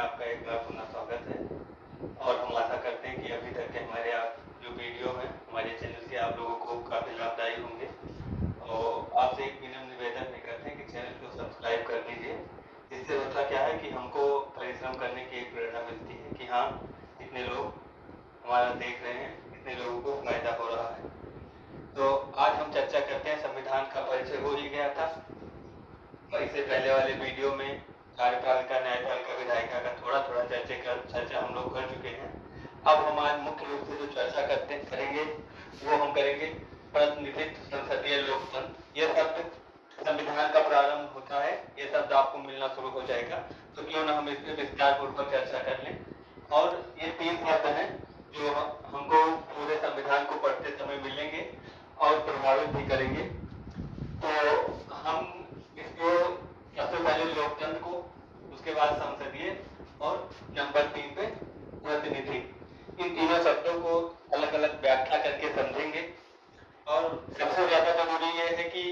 आपका एक बार पुनः स्वागत है। और हम आशा करते हैं कि अभी तक के हमारे आप जो वीडियो हैं हमारे चैनल के आप लोगों को काफ़ी लाभदायी होंगे। और आपसे एक विनम्र निवेदन भी करते हैं कि चैनल को सब्सक्राइब कर लीजिए। इससे होता क्या है कि हमको परिश्रम करने की एक प्रेरणा मिलती है कि हाँ, इतने लोग हमारा देख रहे हैं, इतने लोगों को फायदा हो रहा है। तो आज हम चर्चा करते हैं, संविधान का परिचय हो ही गया था और इससे पहले वाले वीडियो में कार्यपालिका, न्यायपालिका, विधायिका का थोड़ा थोड़ा चर्चा हम लोग कर चुके हैं। अब हम आज मुख्य रूप से जो चर्चा करेंगे वो हम करेंगे प्रतिनिधित्व, संसदीय लोकतंत्र। ये शब्द संविधान का प्रारंभ होता है, ये शब्द आपको मिलना शुरू हो जाएगा, तो क्यों ना हम इस पर विस्तार पूर्वक चर्चा कर लें। और ये 3 शब्द हैं जो हमको पूरे संविधान को पढ़ते समय मिलेंगे और प्रभावित भी करेंगे। तो हम इसको सबसे पहले लोकतंत्र को, उसके बाद संसदीय और नंबर 3 पे प्रतिनिधि, इन तीनों शब्दों को अलग अलग व्याख्या करके समझेंगे। और सबसे ज्यादा जरूरी ये है कि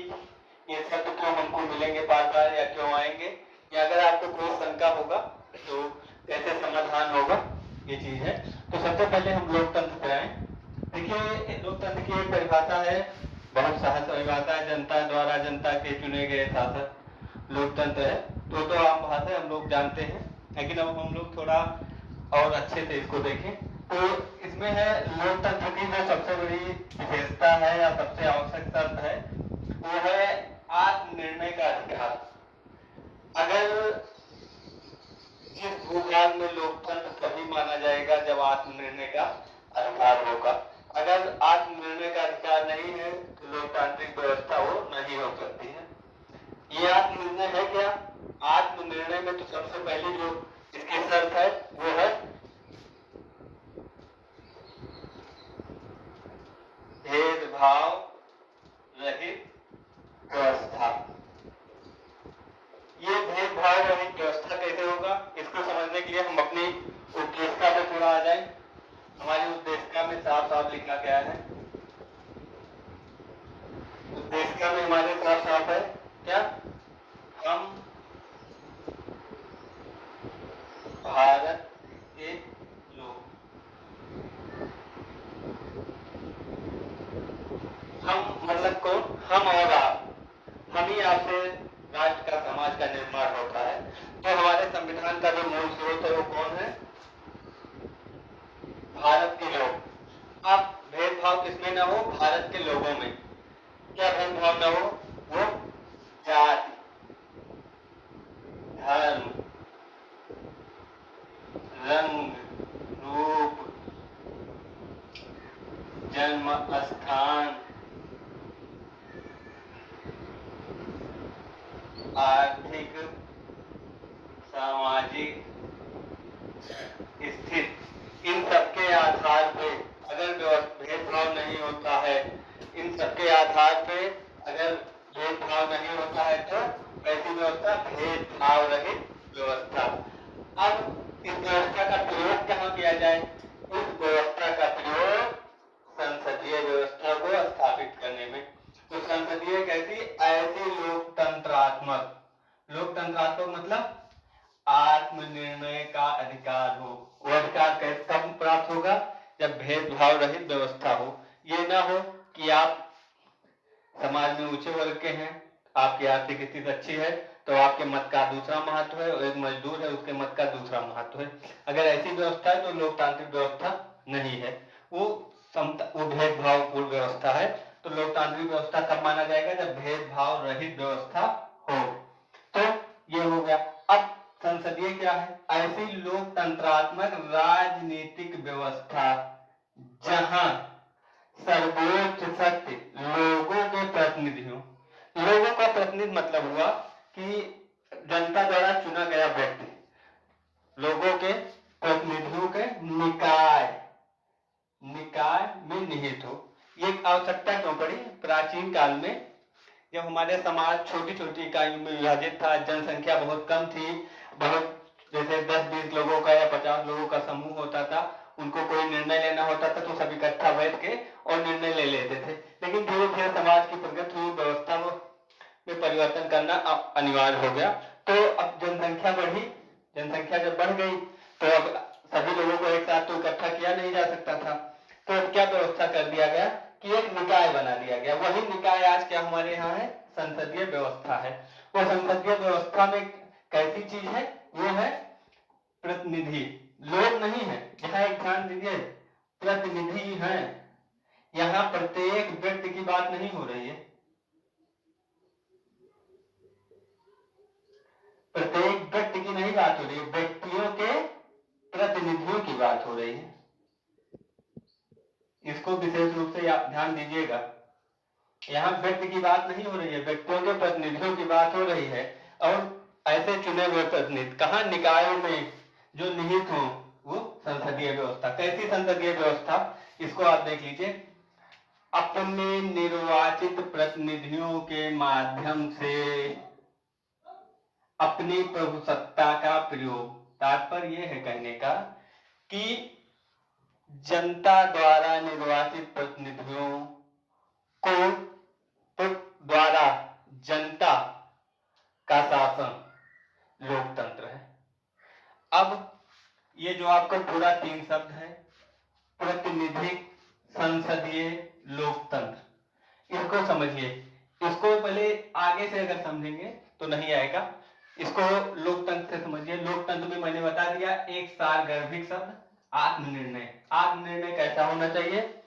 ये शब्द क्यों हमको मिलेंगे बार बार या क्यों आएंगे, या अगर आपको कोई शंका होगा तो कैसे समाधान होगा, ये चीज है। तो सबसे पहले हम लोकतंत्र पे आए। देखिए, लोकतंत्र की एक परिभाषा है, बहुत सहज परिभाषा है, जनता द्वारा जनता के चुने गए शासक लोकतंत्र है। तो आम भाषा है, हम लोग जानते हैं, लेकिन अब हम लोग थोड़ा और अच्छे से इसको देखें। तो इसमें है लोकतंत्र की जो सबसे बड़ी विशेषता है या सबसे आवश्यक शर्त है वो है आत्मनिर्णय का अधिकार। अगर जिस भूभाग में लोकतंत्र तभी माना जाएगा जब आत्मनिर्णय का अधिकार होगा। अगर आत्मनिर्णय का अधिकार नहीं है तो लोकतांत्रिक व्यवस्था वो नहीं हो सकती है। ये आत्मनिर्णय है क्या? आत्मनिर्णय में तो सबसे पहली जो इसकी शर्त है वो है भेदभाव रहित व्यवस्था। ये भेदभाव रहित व्यवस्था कैसे होगा, इसको समझने के लिए हम अपनी उद्देशिका पे थोड़ा आ जाए। हमारी उद्देशिका में साफ साफ लिखा गया है, उद्देशिका में हमारे साफ साफ है क्या? हम भारत के लोग, हम मतलब कौन? हम और आप, हम ही आपसे राष्ट्र का, समाज का निर्माण होता है। तो हमारे संविधान का जो मूल स्रोत है वो कौन है? भारत के लोग। अब भेदभाव किसमें न हो? भारत के लोगों में। क्या भेदभाव न हो? वो जाति, धर्म, रंग, रूप, जन्म स्थान, आर्थिक, सामाजिक स्थिति, इन सबके आधार पे अगर भेदभाव नहीं होता है, इन सबके आधार पे अगर भेदभाव नहीं होता है तो कैसी व्यवस्था? भेदभाव रहित व्यवस्था। अब इस व्यवस्था का प्रयोग कहाँ किया जाए? इस व्यवस्था का प्रयोग संसदीय व्यवस्था को स्थापित करने में। तो संसदीय कैसी? ऐसी लोकतंत्रात्मक, लोकतंत्रात्मक मतलब आत्मनिर्णय का अधिकार हो। वो अधिकार कैसे कब प्राप्त होगा? जब भेदभाव रहित व्यवस्था हो। ये ना हो कि आप समाज में ऊंचे वर्ग के हैं, आपकी आर्थिक स्थिति अच्छी है तो आपके मत का दूसरा महत्व है, और एक मजदूर है उसके मत का दूसरा महत्व है। अगर ऐसी व्यवस्था है तो लोकतांत्रिक व्यवस्था नहीं है, वो भेदभावपूर्ण व्यवस्था है। तो लोकतांत्रिक व्यवस्था कब माना जाएगा? जब भेदभाव रहित व्यवस्था हो। तो ये हो गया। अब संसदीय क्या है? ऐसी लोकतंत्रात्मक राजनीतिक व्यवस्था जहां सर्वोच्च शक्ति लोगों के प्रतिनिधि हो। लोगों का प्रतिनिधि मतलब हुआ कि जनता द्वारा चुना गया व्यक्ति, लोगों के प्रतिनिधियों के निकाय में निहित हो। ये आवश्यकता क्यों पड़ी? प्राचीन काल में जब हमारे समाज छोटी छोटी इकाइयों में विभाजित था, जनसंख्या बहुत कम थी, बहुत जैसे 10-20 लोगों का या 50 लोगों का समूह होता था, उनको कोई निर्णय लेना होता था तो सब इकट्ठा बैठ के और निर्णय ले लेते थे। लेकिन धीरे धीरे समाज की प्रगति हुई, व्यवस्था में परिवर्तन करना अनिवार्य हो गया। तो अब जनसंख्या बढ़ी जनसंख्या जब बढ़ गई तो अब सभी लोगों को एक साथ तो इकट्ठा किया नहीं जा सकता था, तो अब क्या व्यवस्था कर दिया गया कि एक निकाय बना दिया गया। वही निकाय आज क्या हमारे यहाँ है, संसदीय व्यवस्था है। वो संसदीय व्यवस्था में कैसी चीज है, वो है प्रतिनिधि, लोग नहीं है। यहाँ एक ध्यान दीजिए, प्रतिनिधि हैं। यहाँ प्रत्येक व्यक्ति की बात नहीं हो रही है, प्रत्येक व्यक्ति की नहीं बात हो रही है, व्यक्तियों के प्रतिनिधियों की बात हो रही है। इसको विशेष रूप से आप ध्यान दीजिएगा। यहाँ व्यक्ति की बात नहीं हो रही है, व्यक्तियों के प्रतिनिधियों की बात हो रही है। और ऐसे चुने हुए प्रतिनिधि कहाँ, निकायों में जो निहित हो, वो संसदीय व्यवस्था। कैसी संसदीय व्यवस्था, इसको आप देख लीजिए। अपने निर्वाचित प्रतिनिधियों के माध्यम से अपनी प्रभुसत्ता का प्रयोग। तात्पर्य यह है कहने का कि जनता द्वारा निर्वाचित प्रतिनिधियों को द्वारा जनता का शासन लोकतंत्र है। अब ये जो आपका पूरा 3 शब्द है, प्रतिनिधिक, संसदीय, लोकतंत्र, इसको समझिए। इसको पहले आगे से अगर समझेंगे तो नहीं आएगा, इसको लोकतंत्र से समझिए। लोकतंत्र में मैंने बता दिया एक सारगर्भिक शब्द, आत्मनिर्णय। आत्मनिर्णय कैसा होना चाहिए,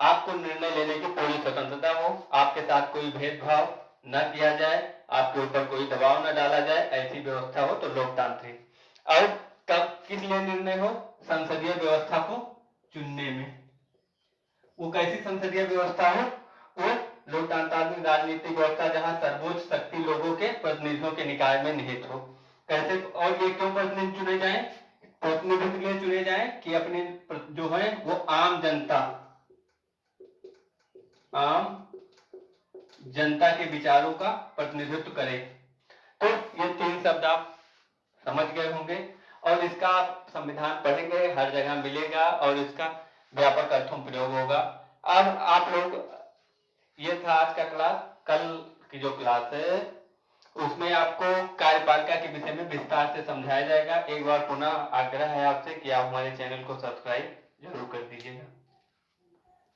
आपको निर्णय लेने की पूरी स्वतंत्रता हो, आपके साथ कोई भेदभाव न किया जाए, आपके ऊपर कोई दबाव न डाला जाए, ऐसी व्यवस्था हो तो लोकतांत्रिक। और कब किस लिए निर्णय हो, संसदीय व्यवस्था को चुनने में। वो कैसी संसदीय व्यवस्था हो, वो लोकतांत्रिक राजनीतिक व्यवस्था जहां सर्वोच्च शक्ति लोगों के प्रतिनिधियों के निकाय में निहित हो। कैसे, और ये क्यों प्रतिनिधि चुने जाए, प्रतिनिधि के लिए चुने जाए कि अपने जो है वो आम जनता के विचारों का प्रतिनिधित्व करे। तो ये 3 शब्द आप समझ गए होंगे, और इसका आप संविधान पढ़ेंगे, हर जगह मिलेगा और इसका व्यापक अर्थों में प्रयोग होगा। अब आप लोग, ये था आज का क्लास। कल की जो क्लास है उसमें आपको कार्यपालिका के विषय में विस्तार से समझाया जाएगा। एक बार पुनः आग्रह है आपसे कि आप हमारे चैनल को सब्सक्राइब जरूर कर दीजिएगा।